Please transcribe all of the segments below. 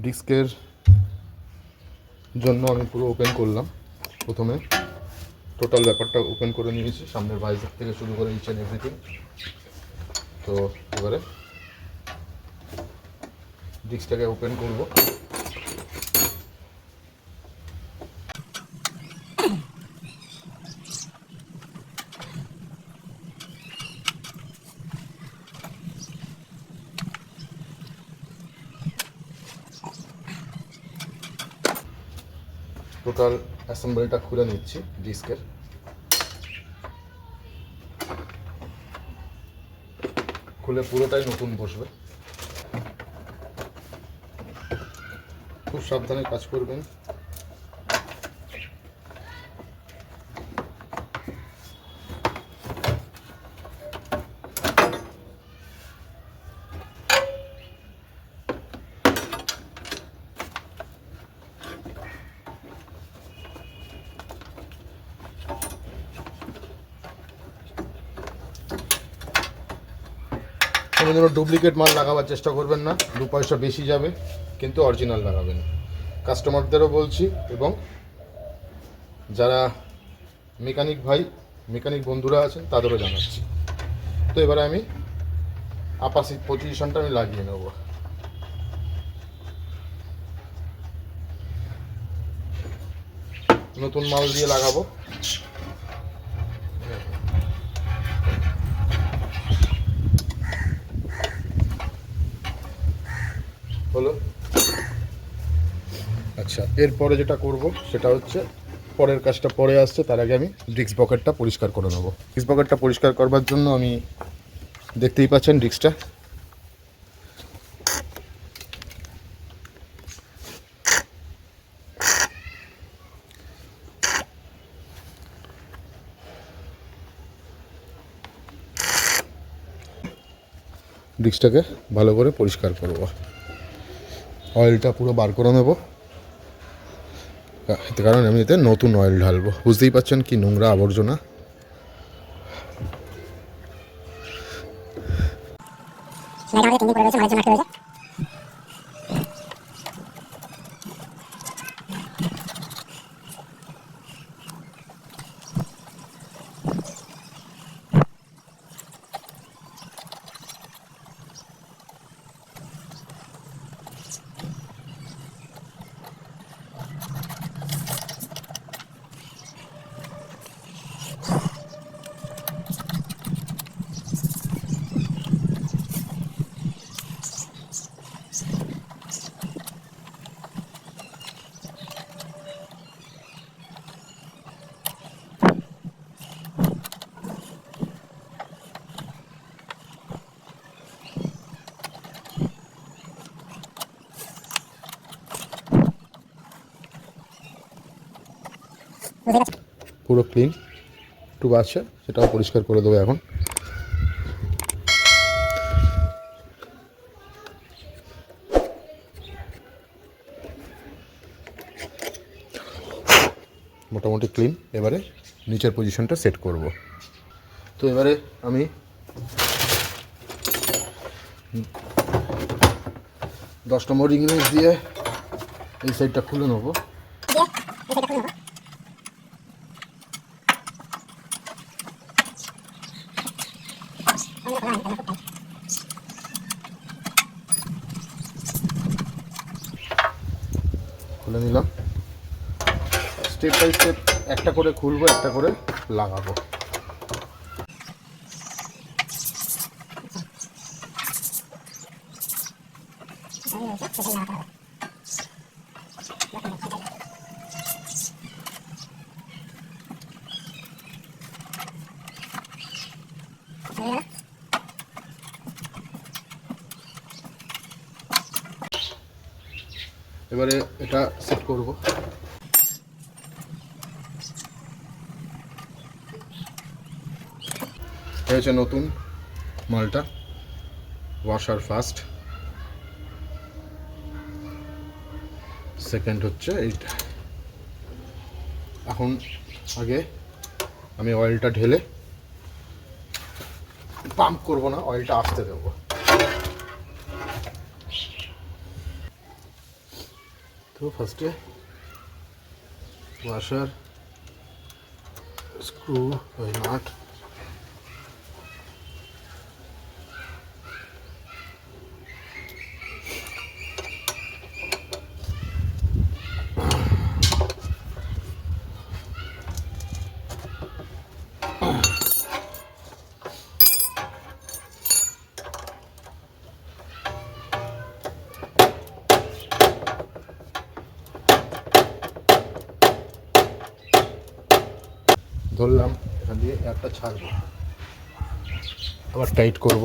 ডিস্কের জন্য আমি পুরো ওপেন করলাম। প্রথমে টোটাল ব্যাপারটা ওপেন করে নিয়েছি, সামনের ভাইজার থেকে শুরু করে ইচ অ্যান্ড এভরিথিং। তো এবারে ডিস্কটাকে ওপেন করব। টোটাল অ্যাসেম্বলটা খুলে নিচ্ছি ডিস্কের। খুলে পুরোটাই নতুন বসবে। খুব সাবধানে কাজ করবেন। কোনোদিনও ডুপ্লিকেট মাল লাগাবার চেষ্টা করবেন না, 2 পয়সা বেশি যাবে, কিন্তু অরিজিনাল লাগাবেন। কাস্টমারদেরও বলছি এবং যারা মেকানিক বন্ধুরা আছেন তাদেরও জানাচ্ছি। তো এবারে আমি আপার পজিশনটা আমি লাগিয়ে নেব। নতুন মাল দিয়ে লাগাবো। হলো। আচ্ছা, এরপরে যেটা করব সেটা হচ্ছে পরের কাজটা পরে আসছে, তার আগে আমি ডিস্ক পকেটটা পরিষ্কার করে নেব। ডিস্ক পকেটটা পরিষ্কার করবার জন্য আমি দেখতেই পাচ্ছেন ডিস্কটা ডিস্কটাকে ভালো করে পরিষ্কার করব। অয়েলটা পুরো বার করে নেব, কারণ আমি এতে নতুন অয়েল ঢালবো। বুঝতেই পারছেন কি নোংরা আবর্জনা। পুরো ক্লিন টুব আছে, সেটাও পরিষ্কার করে দেবো এখন। মোটামুটি ক্লিন। এবারে নিচের পজিশনটা সেট করব। তো এবারে আমি 10 নম্বর রিং রেঞ্জ দিয়ে এই সাইডটা খুলে নেব। খুলে নিলাম। স্টেপ বাই স্টেপ একটা করে খুলবো, একটা করে লাগাবো। এবারে এটা সেট করব। হয়েছে নতুন মালটা, ওয়াশার ফার্স্ট, সেকেন্ড হচ্ছে এইটা। এখন আগে আমি অয়েলটা ঢেলে, পাম্প করব না, অয়েলটা আসতে দেবো। তো ফার্স্টে ওয়াশার স্ক্রু ওই নাট ধরলাম, এখান দিয়ে একটা ছাড়বো, আবার টাইট করব।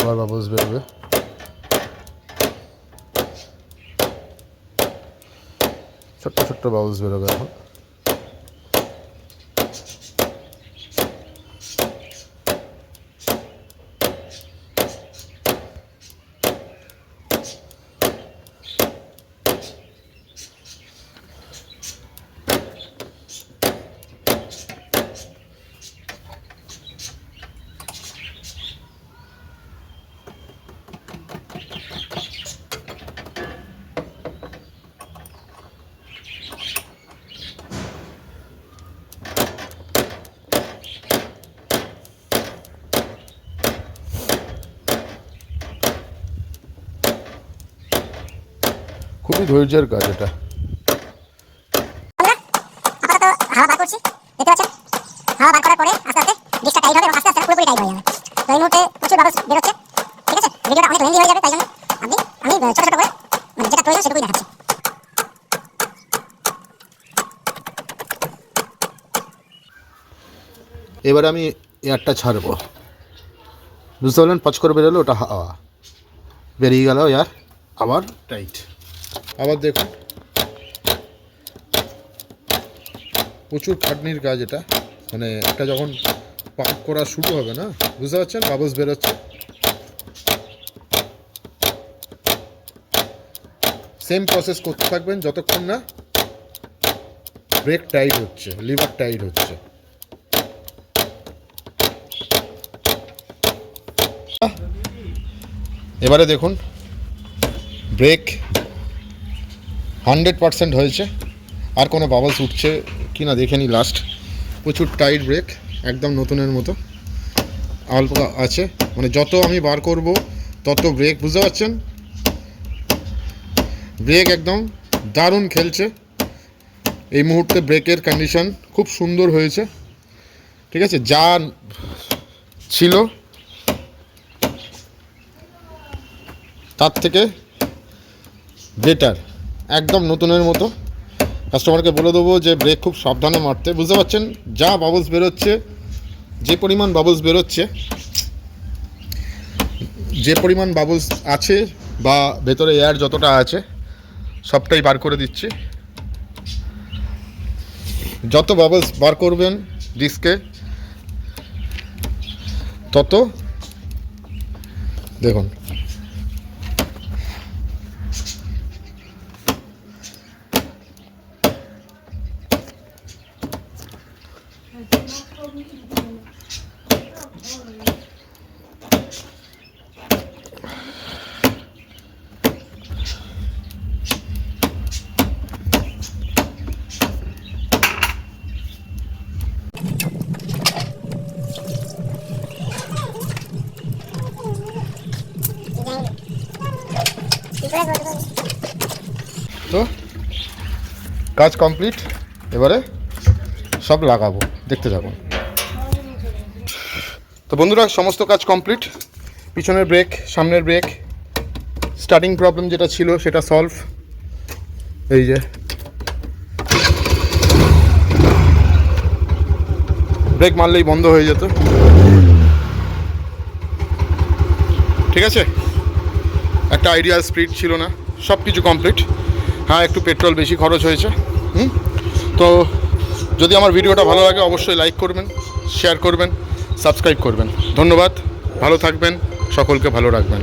আবার বাবলস বেরোবে। ছোট্ট ছোট্ট বাবলস বেরোবে এখন। খুবই ধৈর্যের কাজ এটা। হাওয়া বার করছি, দেখতে পাচ্ছেন। হাওয়া বার করার পরে আস্তে আস্তে ডিসটা টাইট হবে এবং আস্তে আস্তে পুরোপুরি টাইট হয়ে যাবে। তো এই মুহূর্তে প্রচুর বাবলস বেরোচ্ছে, ঠিক আছে। ভিডিওটা অনেক লেন্দি হয়ে যাবে, তাই জন্য আমি ছোট ছোট করে যেটা প্রয়োজন সেটুকুই দেখাচ্ছি। এবারে আমি এয়ারটা ছাড়বো, বুঝতে পারলেন? পাঁচ করে বেরোলো, ওটা হাওয়া বেরিয়ে গেল এয়ার, আবার টাইট। আবার দেখুন, প্রচুর খাটনির কাজ এটা। মানে একটা যখন পাম্প করা শুরু হবে না, বুঝতে পারছেন, বাবলস বেরোচ্ছে। সেম প্রসেস করতে থাকবেন যতক্ষণ না ব্রেক টাইট হচ্ছে, লিভার টাইট হচ্ছে। এবারে দেখুন, ব্রেক 100% হয়েছে। আর কোনো বাবলস উঠছে কি না দেখে নি লাস্ট। প্রচুর টাইট ব্রেক, একদম নতুনের মতো। অল্প আছে, মানে যত আমি বার করব তত ব্রেক, বুঝতে পারছেন? ব্রেক একদম দারুণ খেলছে এই মুহূর্তে। ব্রেকের কন্ডিশন খুব সুন্দর হয়েছে, ঠিক আছে। যা ছিল তার থেকে বেটার, একদম নতুনের মতো। কাস্টমারকে বলে দেবো যে ব্রেক খুব সাবধানে মারতে, বুঝতে পারছেন? যা বাবলস বেরোচ্ছে, যে পরিমাণ বাবলস বেরোচ্ছে, যে পরিমাণ বাবলস আছে বা ভেতরে এয়ার যতটা আছে সবটাই বার করে দিচ্ছি। যত বাবলস বার করবেন ডিস্কে তত দেখুন তো কাজ কমপ্লিট, এবারে সব লাগাবো, দেখতে থাকুন। তো বন্ধুরা সমস্ত কাজ কমপ্লিট, পিছনের ব্রেক, সামনের ব্রেক, স্টার্টিং প্রবলেম যেটা ছিল সেটা সলভ। এই যে ব্রেক মারলেই বন্ধ হয়ে যেত, ঠিক আছে। একটা আইডিয়াল স্পিড ছিল না, সব কিছু কমপ্লিট। হ্যাঁ একটু পেট্রোল বেশি খরচ হয়েছে। তো যদি আমার ভিডিওটা ভালো লাগে অবশ্যই লাইক করবেন, শেয়ার করবেন, সাবস্ক্রাইব করবেন। ধন্যবাদ, ভালো থাকবেন, সকলকে ভালো রাখবেন।